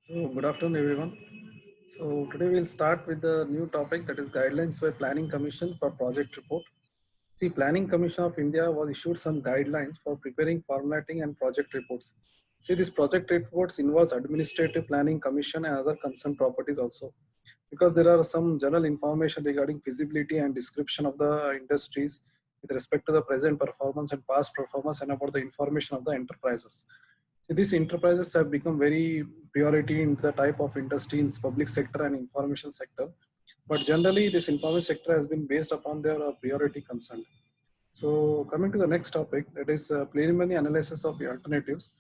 So good afternoon, everyone. So today we'll start with the new topic, that is guidelines by Planning Commission for project report. See, Planning Commission of India was issued some guidelines for preparing, formatting, and project reports. See, these project reports involves administrative planning commission and other concerned properties also, because there are some general information regarding feasibility and description of the industries with respect to the present performance and past performance and about the information of the enterprises. So these enterprises have become very priority in the type of industry in public sector and information sector. But generally, this information sector has been based upon their priority concern. So coming to the next topic, that is preliminary analysis of the alternatives.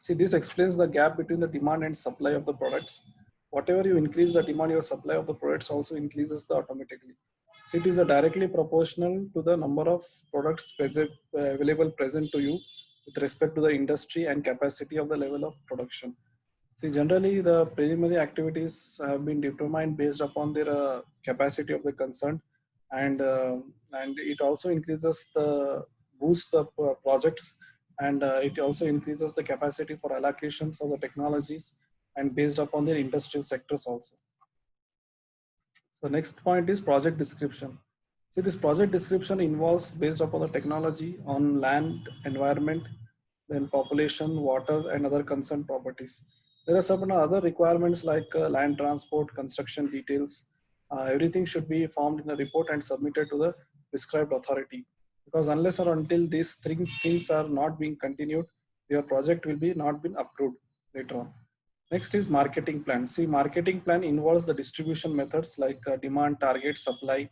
See, this explains the gap between the demand and supply of the products. Whatever you increase the demand, your supply of the products also increases the automatically. So it is directly proportional to the number of products present, available present to you with respect to the industry and capacity of the level of production. See, generally the preliminary activities have been determined based upon their capacity of the concern, and it also increases the boost the projects, and it also increases the capacity for allocations of the technologies and based upon their industrial sectors also. So next point is project description. See, this project description involves based upon the technology on land, environment, then population, water, and other concerned properties. There are certain other requirements like land transport, construction details. Everything should be formed in a report and submitted to the prescribed authority. Because unless or until these things are not being continued, your project will be not been approved later on. Next is marketing plan. See, marketing plan involves the distribution methods like demand, target, supply.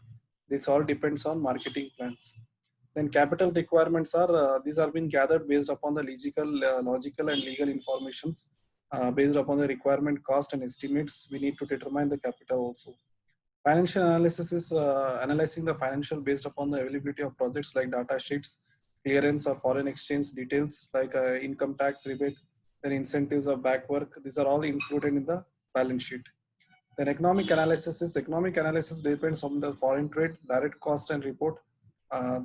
This all depends on marketing plans. Then capital requirements are these are being gathered based upon the logical and legal informations. Based upon the requirement, cost, and estimates, we need to determine the capital also. Financial analysis is analyzing the financial based upon the availability of projects like data sheets, clearance of foreign exchange details like income tax rebate, then incentives of back work. These are all included in the balance sheet. Then economic analysis depends on the foreign trade, direct cost and report.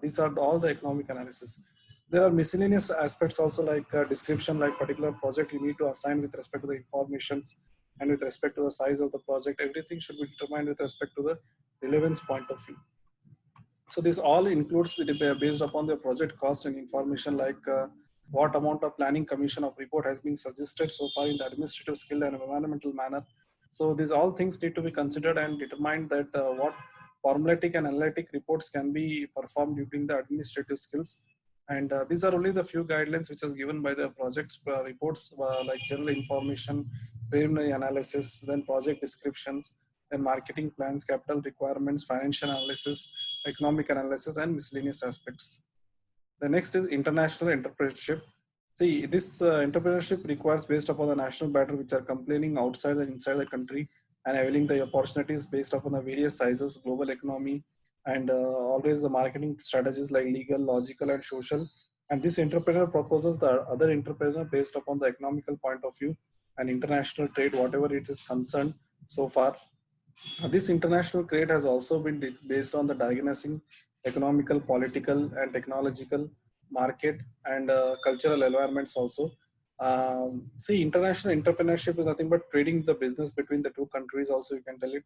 These are all the economic analysis. There are miscellaneous aspects also like description, like particular project you need to assign with respect to the informations and with respect to the size of the project. Everything should be determined with respect to the relevance point of view. So this all includes the based upon the project cost and information like what amount of planning commission of report has been suggested so far in the administrative skill and environmental manner. So these all things need to be considered and determined that what formulatic and analytic reports can be performed using the administrative skills. And these are only the few guidelines which is given by the projects reports like general information, preliminary analysis, then project descriptions, then marketing plans, capital requirements, financial analysis, economic analysis, and miscellaneous aspects. The next is international entrepreneurship. See, this entrepreneurship requires based upon the national battle which are complaining outside and inside the country and availing the opportunities based upon the various sizes, global economy, and always the marketing strategies like legal, logical, and social. And this entrepreneur proposes the other entrepreneur based upon the economical point of view and international trade, whatever it is concerned so far. This international trade has also been based on the diagnosing economical, political, and technological market and cultural environments also. See, international entrepreneurship is nothing but trading the business between the two countries also, you can tell it.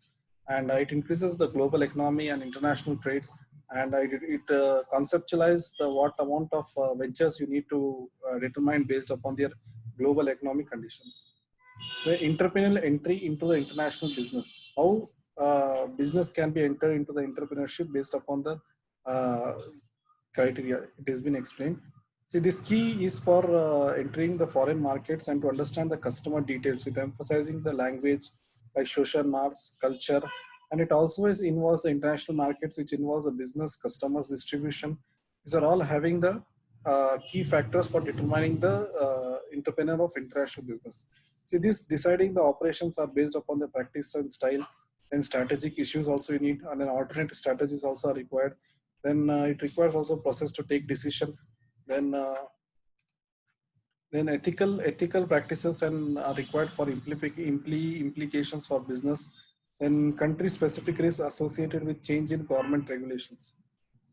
And it increases the global economy and international trade. And it conceptualizes the what amount of ventures you need to determine based upon their global economic conditions. The entrepreneurial entry into the international business. How business can be entered into the entrepreneurship based upon the uh, criteria. It has been explained. See, this key is for entering the foreign markets and to understand the customer details with emphasizing the language like social norms, culture, and it also involves the international markets, which involves the business, customers, distribution. These are all having the key factors for determining the entrepreneur of international business. See, this deciding the operations are based upon the practice and style, and strategic issues also you need, and then alternative strategies also are required. Then it requires also process to take decision. Then then ethical practices and are required for implications for business. Then country specific risks associated with change in government regulations.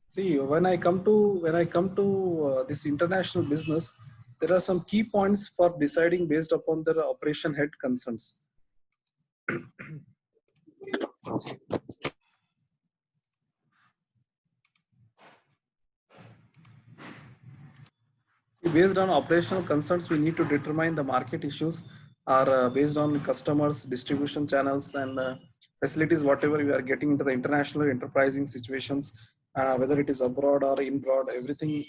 See, when I come to this international business, there are some key points for deciding based upon the operation head concerns. Based on operational concerns, we need to determine the market issues are based on customers, distribution channels, and facilities, whatever we are getting into the international enterprising situations, whether it is abroad or abroad, everything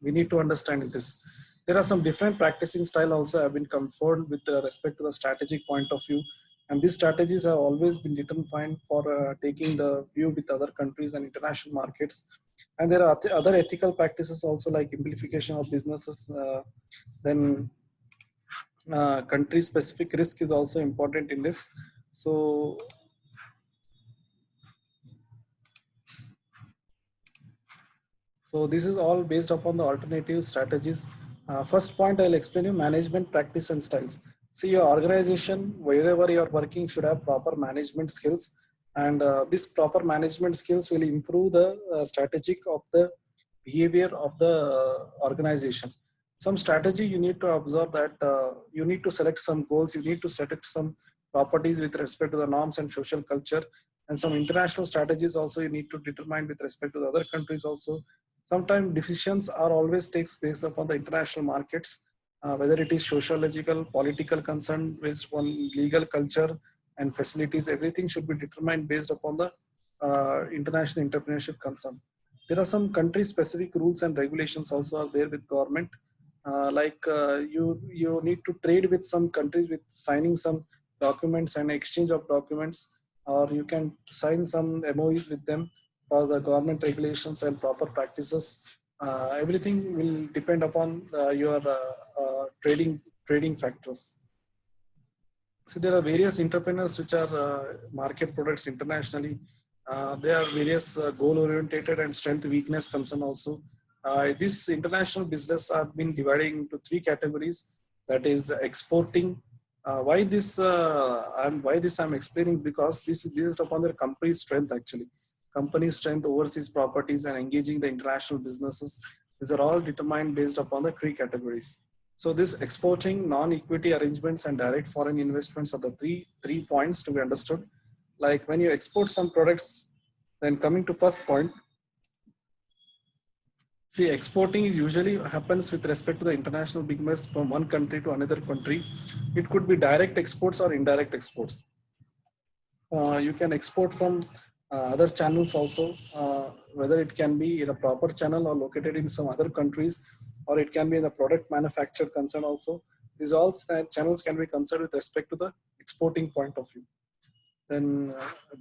we need to understand this. There are some different practicing style also have been conformed with respect to the strategic point of view. And these strategies have always been determined for taking the view with other countries and international markets. And there are other ethical practices also like simplification of businesses. Then country specific risk is also important in this. So this is all based upon the alternative strategies. First point I'll explain you management practice and styles. See, your organization, wherever you're working, should have proper management skills. And this proper management skills will improve the strategic of the behavior of the organization. Some strategy you need to observe that you need to select some goals, you need to select some properties with respect to the norms and social culture, and some international strategies also you need to determine with respect to the other countries also. Sometimes decisions are always takes place upon the international markets, whether it is sociological, political concern, based on legal culture and facilities, everything should be determined based upon the international entrepreneurship concern. There are some country specific rules and regulations also are there with government. You need to trade with some countries with signing some documents and exchange of documents, or you can sign some MOEs with them for the government regulations and proper practices. Everything will depend upon your trading factors. So there are various entrepreneurs which are market products internationally. There are various goal orientated and strength weakness concern also. This international business have been divided into three categories. That is exporting. Why this I'm explaining, because this is based upon their company's strength actually. Company strength, overseas properties, and engaging the international businesses. These are all determined based upon the three categories. So this exporting, non-equity arrangements, and direct foreign investments are the three points to be understood. Like when you export some products, then coming to first point, see, exporting is usually happens with respect to the international business from one country to another country. It could be direct exports or indirect exports. You can export from other channels also, whether it can be in a proper channel or located in some other countries, or it can be in the product manufacture concern also. These all channels can be considered with respect to the exporting point of view. Then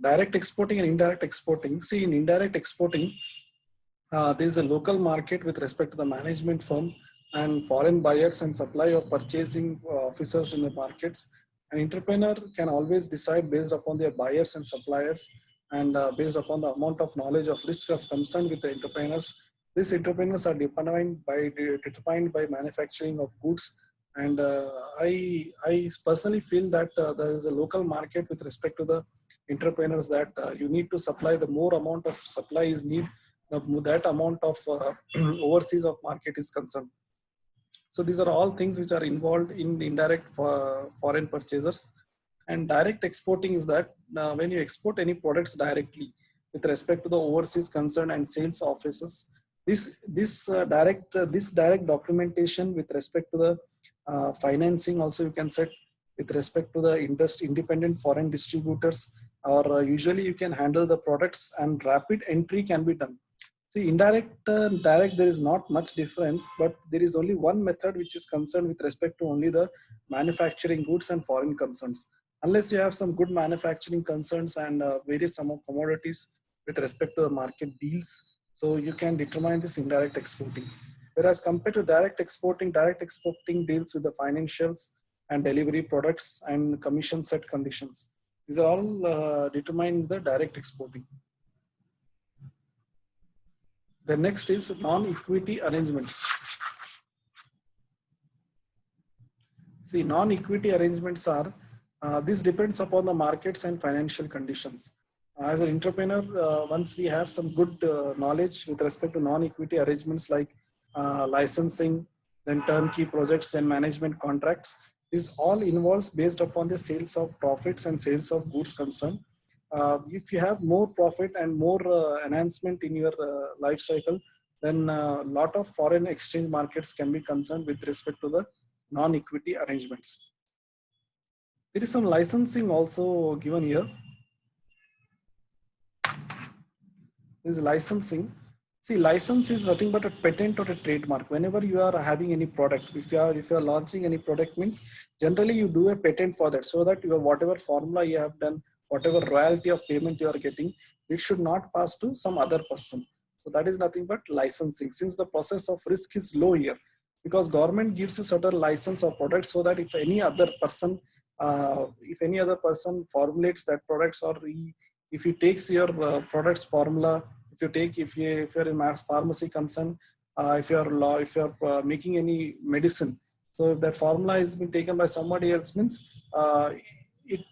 direct exporting and indirect exporting. See, in indirect exporting, there is a local market with respect to the management firm and foreign buyers and supply of purchasing officers in the markets. An entrepreneur can always decide based upon their buyers and suppliers, and based upon the amount of knowledge of risk of concern with the entrepreneurs. These entrepreneurs are determined by manufacturing of goods. And I personally feel that there is a local market with respect to the entrepreneurs, that you need to supply, the more amount of supply is needed, that amount of overseas of market is concerned. So these are all things which are involved in indirect foreign purchasers. And direct exporting is that when you export any products directly with respect to the overseas concern and sales offices, this direct documentation with respect to the financing also you can set with respect to the independent foreign distributors, or usually you can handle the products and rapid entry can be done. See, indirect and direct, there is not much difference, but there is only one method which is concerned with respect to only the manufacturing goods and foreign concerns. Unless you have some good manufacturing concerns and various some of commodities with respect to the market deals, so you can determine this indirect exporting. Whereas compared to direct exporting deals with the financials and delivery products and commission set conditions. These are all determined the direct exporting. The next is non-equity arrangements. See, non-equity arrangements are, this depends upon the markets and financial conditions. As an entrepreneur, once we have some good knowledge with respect to non-equity arrangements like licensing, then turnkey projects, then management contracts. This all involves based upon the sales of profits and sales of goods concerned. If you have more profit and more enhancement in your life cycle, then a lot of foreign exchange markets can be concerned with respect to the non-equity arrangements. There is some licensing also given here. There is licensing. See, license is nothing but a patent or a trademark. Whenever you are having any product, if you are launching any product, means generally you do a patent for that, so that your whatever formula you have done, whatever royalty of payment you are getting, it should not pass to some other person. So that is nothing but licensing. Since the process of risk is low here, because government gives you certain license of products, so that if any other person, formulates that products, or if he takes your products formula, if you're in pharmacy concern, if you're making any medicine, so if that formula has been taken by somebody else, means it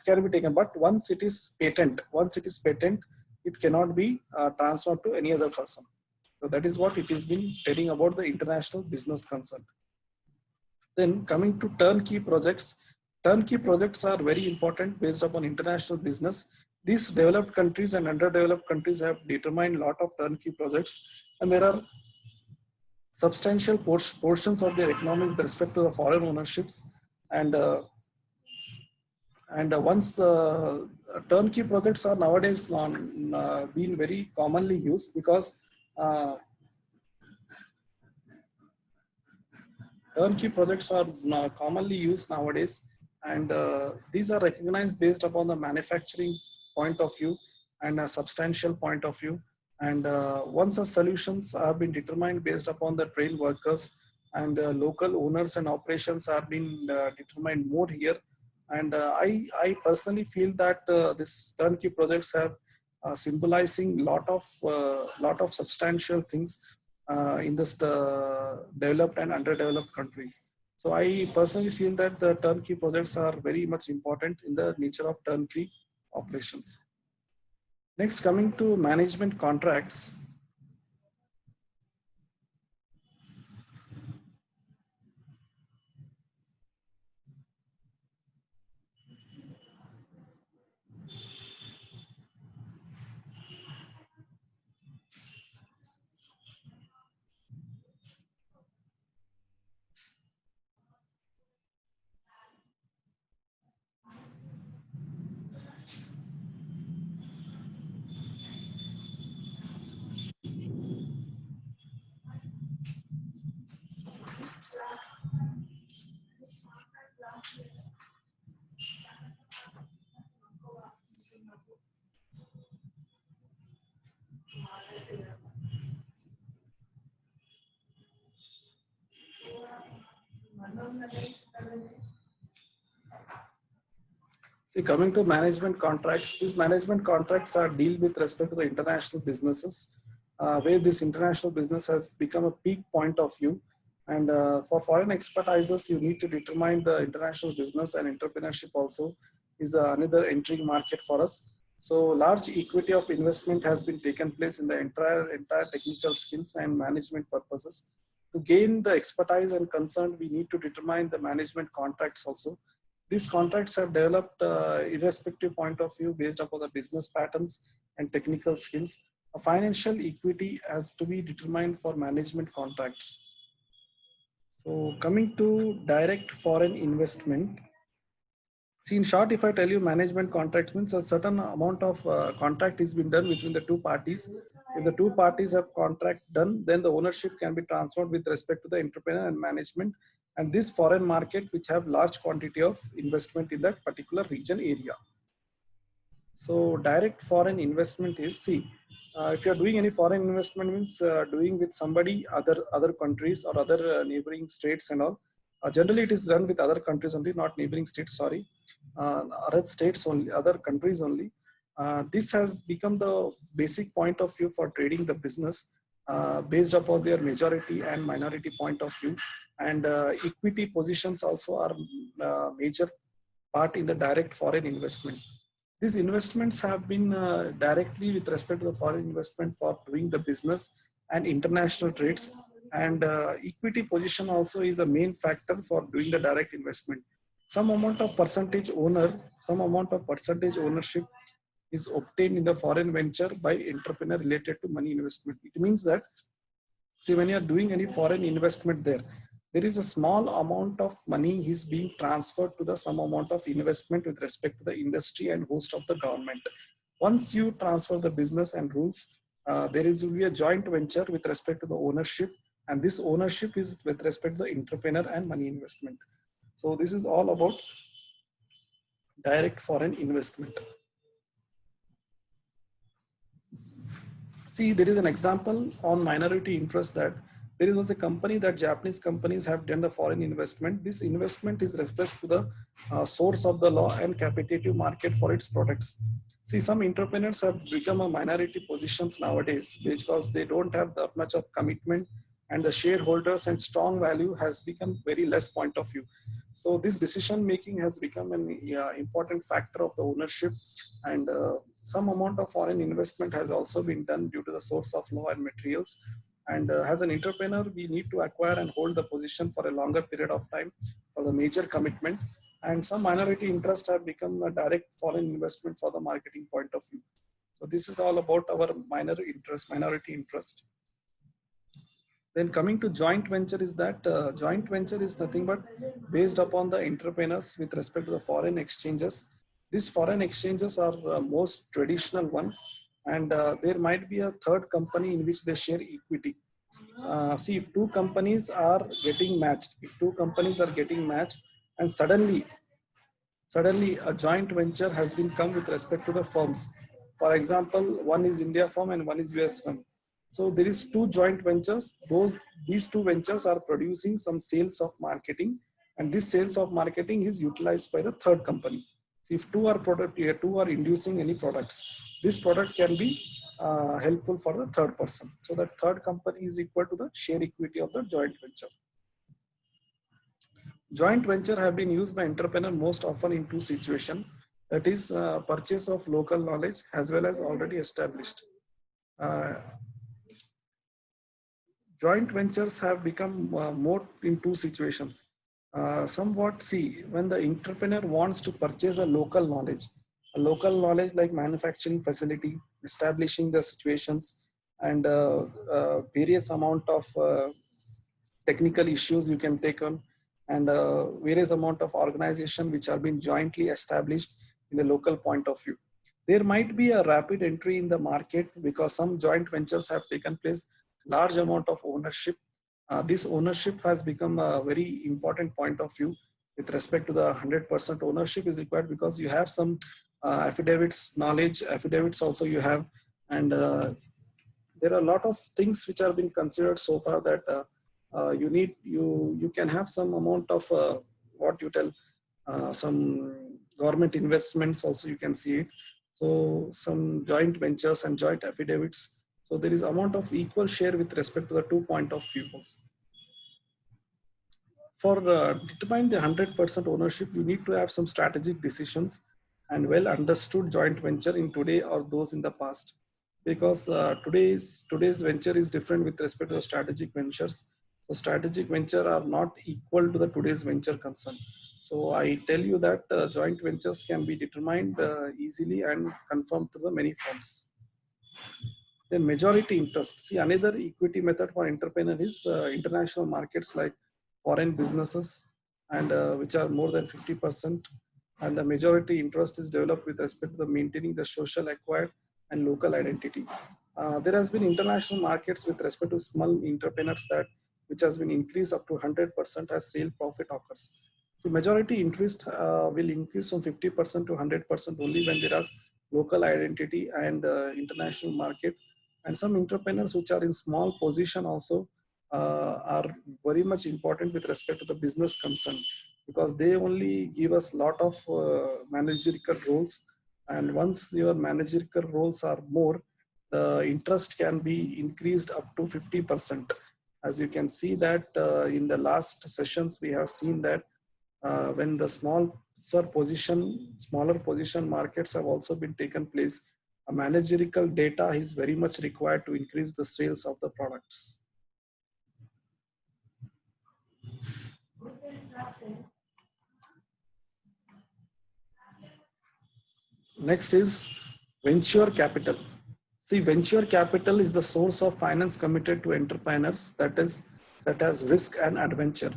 can be taken. But once it is patent, it cannot be transferred to any other person. So that is what it has been telling about the international business concern. Then coming to turnkey projects. Turnkey projects are very important based upon international business. These developed countries and underdeveloped countries have determined a lot of turnkey projects, and there are substantial portions of their economy with respect to the foreign ownerships. And once turnkey projects are nowadays being very commonly used, because turnkey projects are commonly used nowadays, and these are recognized based upon the manufacturing point of view and a substantial point of view. And once the solutions have been determined based upon the trained workers, and local owners and operations have been determined more here. And I personally feel that this turnkey projects have symbolizing lot of substantial things in the developed and underdeveloped countries. So I personally feel that the turnkey projects are very much important in the nature of turnkey operations. Next, coming to management contracts. See, coming to management contracts, these management contracts are deal with respect to the international businesses, where this international business has become a peak point of view. And for foreign expertises, you need to determine the international business, and entrepreneurship also is another entry market for us. So large equity of investment has been taken place in the entire technical skills and management purposes. To gain the expertise and concern, we need to determine the management contracts also. These contracts have developed irrespective point of view based upon the business patterns and technical skills. A financial equity has to be determined for management contracts. So coming to direct foreign investment. See, in short, if I tell you management contracts, means a certain amount of contract is been done between the two parties. If the two parties have contract done, then the ownership can be transferred with respect to the entrepreneur and management, and this foreign market which have large quantity of investment in that particular region area. So direct foreign investment is, see, if you are doing any foreign investment, means doing with somebody other countries or other neighboring states and all. Generally, it is done with other countries only, not neighboring states. Sorry, other states only, other countries only. This has become the basic point of view for trading the business based upon their majority and minority point of view, and equity positions also are major part in the direct foreign investment. These investments have been directly with respect to the foreign investment for doing the business and international trades. And equity position also is a main factor for doing the direct investment. Some amount of percentage ownership is obtained in the foreign venture by entrepreneur related to money investment. It means that, see, when you are doing any foreign investment there is a small amount of money is being transferred to the some amount of investment with respect to the industry and host of the government. Once you transfer the business and rules, there is will be a joint venture with respect to the ownership, and this ownership is with respect to the entrepreneur and money investment. So this is all about direct foreign investment. See, there is an example on minority interest that there was a company that Japanese companies have done the foreign investment. This investment is respect to the source of the law and competitive market for its products. See, some entrepreneurs have become a minority positions nowadays because they don't have that much of commitment, and the shareholders and strong value has become very less point of view. So this decision making has become an important factor of the ownership, and some amount of foreign investment has also been done due to the source of law and materials. And as an entrepreneur, we need to acquire and hold the position for a longer period of time for the major commitment. And some minority interest have become a direct foreign investment for the marketing point of view. So this is all about our minority interest. Then coming to joint venture is that joint venture is nothing but based upon the entrepreneurs with respect to the foreign exchanges. These foreign exchanges are most traditional one, and there might be a third company in which they share equity. See, if two companies are getting matched, and suddenly a joint venture has been come with respect to the firms. For example, one is India firm and one is US firm. So there is two joint ventures. These two ventures are producing some sales of marketing, and this sales of marketing is utilized by the third company. So if two are inducing any products, this product can be helpful for the third person. So that third company is equal to the share equity of the joint venture. Joint venture have been used by entrepreneur most often in two situations. That is purchase of local knowledge as well as already established. Joint ventures have become more in two situations. Somewhat, see, when the entrepreneur wants to purchase a local knowledge like manufacturing facility, establishing the situations, and various amount of technical issues you can take on, and various amount of organization which are being jointly established in the local point of view. There might be a rapid entry in the market because some joint ventures have taken place, large amount of ownership. This ownership has become a very important point of view with respect to the 100% ownership is required because you have some affidavits also you have, and there are a lot of things which are being considered so far that you can have some amount of what you tell some government investments also you can see it. So some joint ventures and joint affidavits. So there is amount of equal share with respect to the 2 point of view also. For determine the 100% ownership, you need to have some strategic decisions and well understood joint venture in today or those in the past, because today's venture is different with respect to the strategic ventures. So strategic venture are not equal to the today's venture concern. So I tell you that joint ventures can be determined easily and confirmed through the many forms. Then majority interest. See, another equity method for entrepreneur is international markets like foreign businesses, and which are more than 50%. And the majority interest is developed with respect to the maintaining the social acquired and local identity. There has been international markets with respect to small entrepreneurs that which has been increased up to 100% as sale profit occurs. So majority interest will increase from 50% to 100% only when there is local identity and international market. And some entrepreneurs which are in small position also are very much important with respect to the business concern, because they only give us lot of managerial roles, and once your managerial roles are more, the interest can be increased up to 50%. As you can see that in the last sessions we have seen that when the smaller position markets have also been taken place, a managerial data is very much required to increase the sales of the products. Next is venture capital. See, venture capital is the source of finance committed to entrepreneurs that has risk and adventure.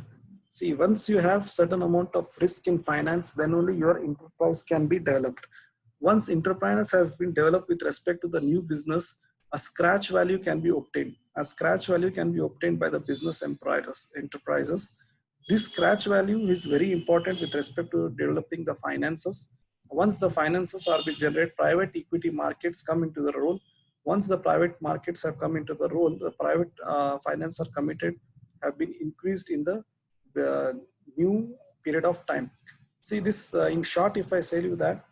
See, once you have certain amount of risk in finance, then only your enterprise can be developed. Once enterprise has been developed with respect to the new business, a scratch value can be obtained. A scratch value can be obtained by the business enterprises. This scratch value is very important with respect to developing the finances. Once the finances are being generated, private equity markets come into the role. Once the private markets have come into the role, the private finance are committed, have been increased in the new period of time. See this in short, if I say you that,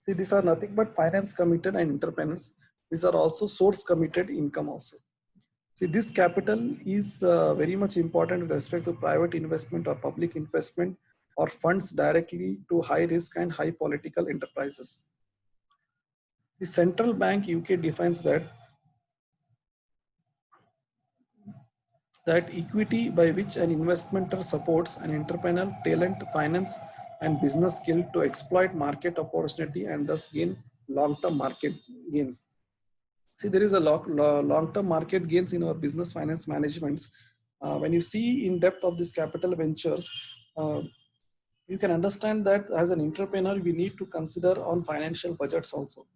see these are nothing but finance committed and entrepreneurs. These are also source committed income also. See, this capital is very much important with respect to private investment or public investment or funds directly to high risk and high political enterprises. The central bank UK defines that equity by which an investmenter supports an entrepreneurial talent, finance, and business skill to exploit market opportunity and thus gain long-term market gains. See, there is a long-term market gains in our business finance managements. When you see in depth of this capital ventures, uh, you can understand that as an entrepreneur, we need to consider on financial budgets also.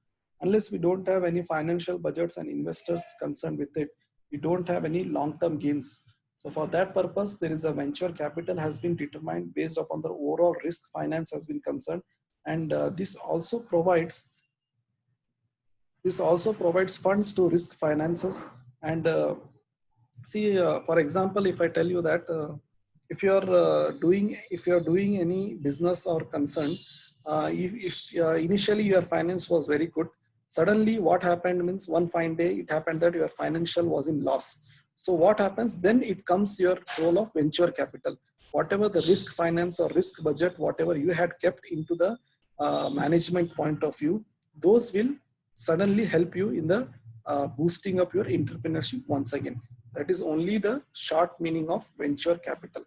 Unless we don't have any financial budgets and investors concerned with it, we don't have any long-term gains. So for that purpose, there is a venture capital has been determined based upon the overall risk finance has been concerned. And this also provides funds to risk finances. And see, for example, if I tell you that if you're doing any business or concern, if initially your finance was very good, suddenly what happened means one fine day it happened that your financial was in loss. So what happens then? It comes your role of venture capital. Whatever the risk finance or risk budget, whatever you had kept into the management point of view, those will suddenly help you in the boosting up your entrepreneurship once again. That is only the short meaning of venture capital.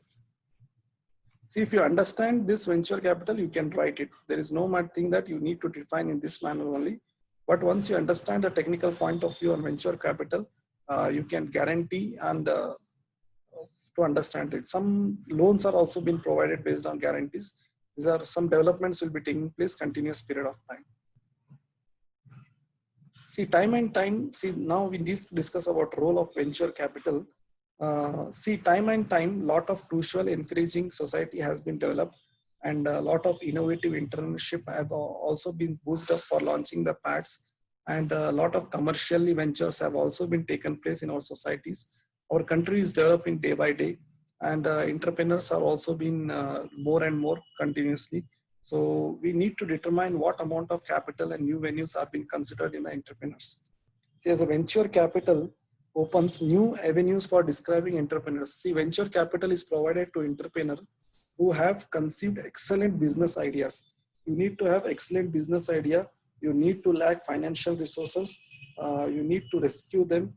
See, if you understand this venture capital, you can write it. There is no much thing that you need to define in this manner only. But once you understand the technical point of view on venture capital, you can guarantee and to understand it. Some loans are also being provided based on guarantees. These are some developments will be taking place continuous period of time. See, time and time, see, now we discuss about role of venture capital. See, time and time, lot of crucial encouraging society has been developed and a lot of innovative internship have also been boosted up for launching the pads, and a lot of commercial ventures have also been taken place in our societies. Our country is developing day by day, and entrepreneurs are also been more and more continuously. So we need to determine what amount of capital and new venues are being considered in the entrepreneurs. See, as a venture capital opens new avenues for describing entrepreneurs. See, venture capital is provided to entrepreneurs who have conceived excellent business ideas. You need to have excellent business idea. You need to lack financial resources. You need to rescue them.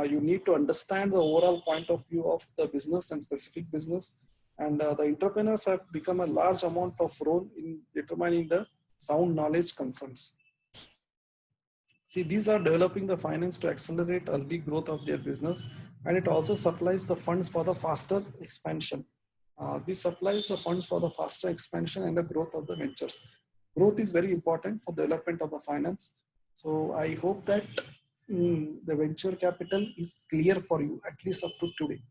You need to understand the overall point of view of the business and specific business. And the entrepreneurs have become a large amount of role in determining the sound knowledge concerns. See, these are developing the finance to accelerate early growth of their business, and it also supplies the funds for the faster expansion. This supplies the funds for the faster expansion and the growth of the ventures. Growth is very important for development of the finance. So I hope that the venture capital is clear for you, at least up to today.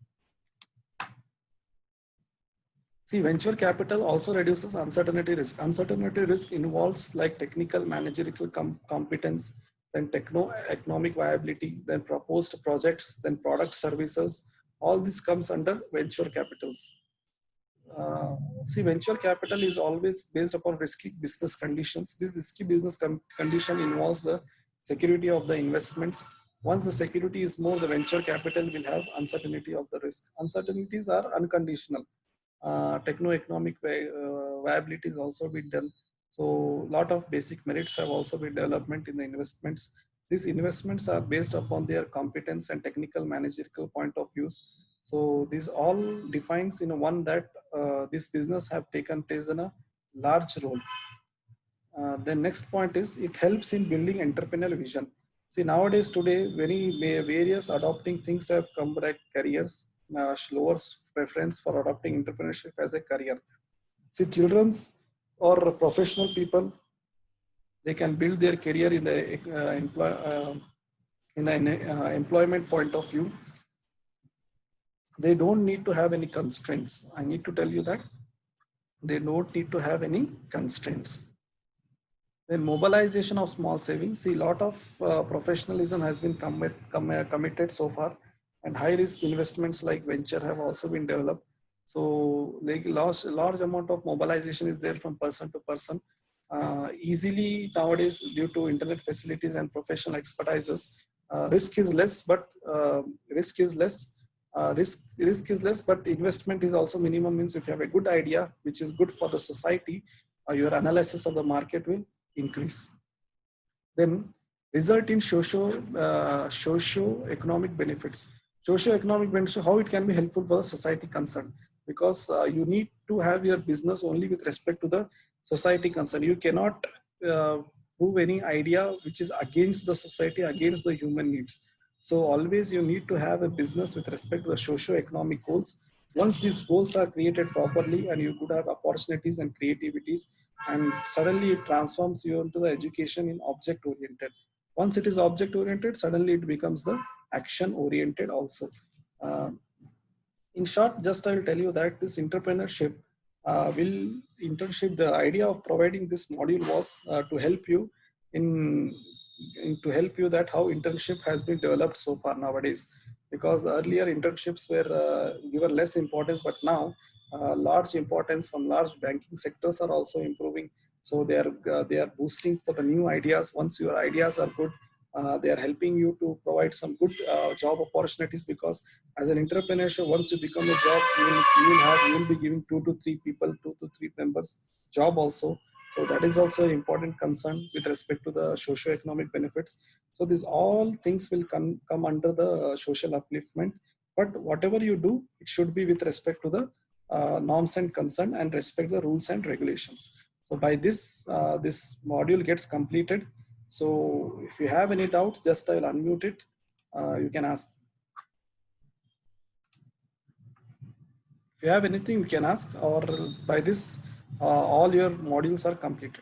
See, venture capital also reduces uncertainty risk. Uncertainty risk involves like technical managerial competence, then techno-economic viability, then proposed projects, then product services. All this comes under venture capitals. See, venture capital is always based upon risky business conditions. This risky business condition involves the security of the investments. Once the security is more, the venture capital will have uncertainty of the risk. Uncertainties are unconditional. Techno-economic viability is also been done. So a lot of basic merits have also been development in the investments. These investments are based upon their competence and technical managerial point of views. So this all defines in one that this business have taken place in a large role. The next point is it helps in building entrepreneurial vision. See, nowadays today, various adopting things have come like careers, lowers preference for adopting entrepreneurship as a career. See, children's or professional people, they can build their career in the employment point of view. They don't need to have any constraints. I need to tell you that they don't need to have any constraints. Then mobilization of small savings. See, a lot of professionalism has been committed so far, and high risk investments like venture have also been developed. So like large amount of mobilization is there from person to person. Easily nowadays due to internet facilities and professional expertises, risk is less, but risk is less, but investment is also minimum. Means if you have a good idea which is good for the society, your analysis of the market will increase. Then result in socio-economic benefits. Socio-economic benefits, how it can be helpful for the society concerned, because you need to have your business only with respect to the society concern. You cannot prove any idea which is against the society, against the human needs. So always you need to have a business with respect to the socio-economic goals. Once these goals are created properly, and you could have opportunities and creativities, and suddenly it transforms you into the education in object oriented. Once it is object oriented, suddenly it becomes the action oriented also. uh, in short, just I will tell you that this entrepreneurship internship, the idea of providing this module was to help you in, to help you that how internship has been developed so far nowadays. Because earlier internships were given less importance, but now large importance from large banking sectors are also improving. So they are boosting for the new ideas. Once your ideas are good, they are helping you to provide some good job opportunities. Because as an entrepreneurship, once you become a job, you will be giving 2 to 3 people, 2 to 3 members job also. So that is also an important concern with respect to the socio-economic benefits. So these all things will come under the social upliftment. But whatever you do, it should be with respect to the norms and concern, and respect the rules and regulations. So by this, this module gets completed. So if you have any doubts, just I will unmute it. You can ask. If you have anything, you can ask, or by this, all your modules are completed.